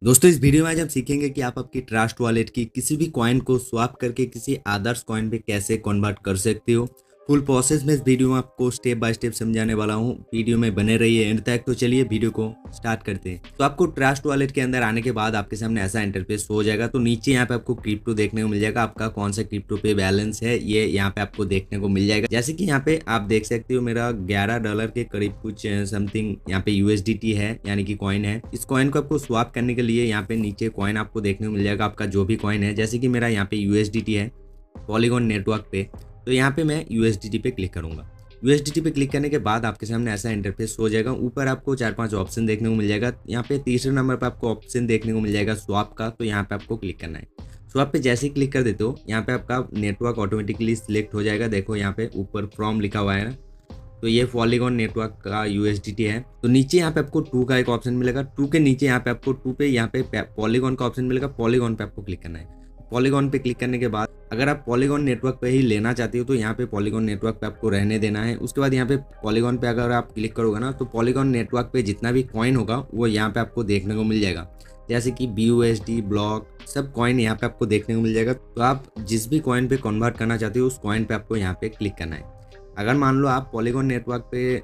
दोस्तों इस वीडियो में आज हम सीखेंगे कि आप आपकी ट्रस्ट वॉलेट की किसी भी कॉइन को स्वैप करके किसी अदर्स कॉइन पे कैसे कन्वर्ट कर सकते हो। फुल प्रोसेस में इस वीडियो में आपको स्टेप बाय स्टेप समझाने वाला हूँ। वीडियो में बने रहिए एंड तक। तो चलिए वीडियो को स्टार्ट करते हैं। तो आपको ट्रस्ट वॉलेट के अंदर आने के बाद आपके सामने ऐसा इंटरफेस हो जाएगा। तो नीचे यहाँ पे आपको क्रिप्टो देखने को मिल जाएगा। आपका कौन सा क्रिप्टो पे बैलेंस है ये यहाँ पे आपको देखने को मिल जाएगा। जैसे कि यहाँ पे आप देख सकते हो मेरा $11 के करीब कुछ समथिंग यहाँ पे यूएसडीटी है, यानी कि कॉइन है। इस कॉइन को आपको स्वैप करने के लिए यहाँ पे नीचे कॉइन आपको देखने को मिल जाएगा। आपका जो भी कॉइन है, जैसे कि मेरा यहाँ पे यूएसडीटी है पॉलीगॉन नेटवर्क पे, तो यहाँ पे मैं यूएसडीटी पे क्लिक करूंगा। यूएसडीटी पे क्लिक करने के बाद आपके सामने ऐसा इंटरफेस हो जाएगा। ऊपर आपको 4-5 ऑप्शन देखने को मिल जाएगा। यहाँ पे तीसरे नंबर पे आपको ऑप्शन देखने को मिल जाएगा स्वैप का, तो यहाँ पे आपको क्लिक करना है। स्वैप पे जैसे ही क्लिक कर देते हो यहाँ पे आपका नेटवर्क ऑटोमेटिकली सिलेक्ट हो जाएगा। देखो यहाँ पे ऊपर फ्रॉम लिखा हुआ है ना, तो ये पॉलीगॉन नेटवर्क का यूएसडीटी है। तो नीचे यहाँ पे आपको 2 का एक ऑप्शन मिलेगा। 2 के नीचे यहाँ पे आपको 2 पे यहाँ पे पॉलीगॉन का ऑप्शन मिलेगा। पॉलीगॉन पे आपको क्लिक करना है। पॉलीगॉन पे क्लिक करने के बाद अगर आप पॉलीगॉन नेटवर्क पे ही लेना चाहते हो तो यहाँ पे पॉलीगॉन नेटवर्क पे आपको रहने देना है। उसके बाद यहाँ पे पॉलीगॉन पे अगर आप क्लिक करोगे ना, तो पॉलीगॉन नेटवर्क पे जितना भी कॉइन होगा वो यहाँ पे आपको देखने को मिल जाएगा। जैसे कि BUSD ब्लॉक सब कॉइन यहाँ पे आपको देखने को मिल जाएगा। तो आप जिस भी कॉइन पे कन्वर्ट करना चाहते हो उस कॉइन पे आपको यहाँ पे क्लिक करना है। अगर मान लो आप पॉलीगॉन नेटवर्क पे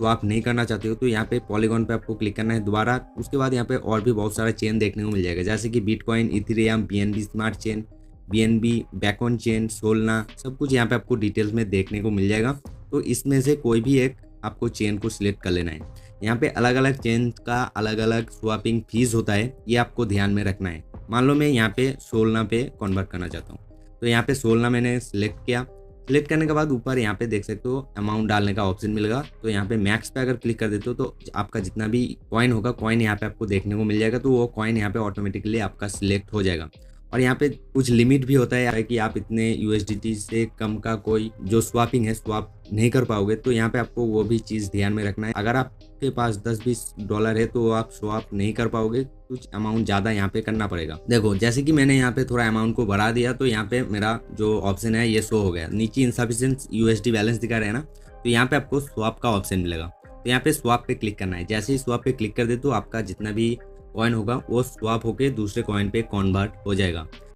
स्वैप नहीं करना चाहते हो तो यहाँ पे पॉलीगॉन पे आपको क्लिक करना है दोबारा। उसके बाद यहाँ पे और भी बहुत सारा चेन देखने को मिल जाएगा, जैसे कि bitcoin, Ethereum, BNB smart chain, BNB beacon chain, Solana, सब कुछ यहाँ पे आपको डिटेल्स में देखने को मिल जाएगा। तो इसमें से कोई भी एक आपको चेन को सिलेक्ट कर लेना है। यहाँ पे अलग अलग चेन का अलग अलग स्वैपिंग फीस होता है, ये आपको ध्यान में रखना है। मान लो मैं यहाँ पे सोलना पे कन्वर्ट करना चाहता हूँ, तो यहाँ पे सोलना मैंने सिलेक्ट किया। क्लिक करने के बाद ऊपर यहाँ पे देख सकते हो अमाउंट डालने का ऑप्शन मिलेगा। तो यहाँ पे मैक्स पे अगर क्लिक कर देते हो तो आपका जितना भी कॉइन होगा कॉइन यहाँ पे आपको देखने को मिल जाएगा। तो वो कॉइन यहाँ पे ऑटोमेटिकली आपका सिलेक्ट हो जाएगा। और यहाँ पे कुछ लिमिट भी होता है कि आप इतने यूएसडीटी से कम का कोई जो स्वैपिंग है स्वैप नहीं कर पाओगे। तो यहाँ पे आपको वो भी चीज़ ध्यान में रखना है। अगर आपके पास $10-20 है तो आप स्वैप नहीं कर पाओगे, कुछ अमाउंट ज़्यादा यहाँ पे करना पड़ेगा। देखो जैसे कि मैंने यहाँ पे थोड़ा अमाउंट को बढ़ा दिया तो यहाँ पे मेरा जो ऑप्शन है ये शो हो गया। नीचे इनसफिशिएंट यूएसडी बैलेंस दिखा रहे हैं ना, तो यहाँ पे आपको स्वैप का ऑप्शन मिलेगा। तो यहाँ पे स्वैप पे क्लिक करना है। जैसे ही स्वैप पे क्लिक कर दे तो आपका जितना भी कॉइन होगा वो स्वैप होके दूसरे कॉइन पे कन्वर्ट हो जाएगा।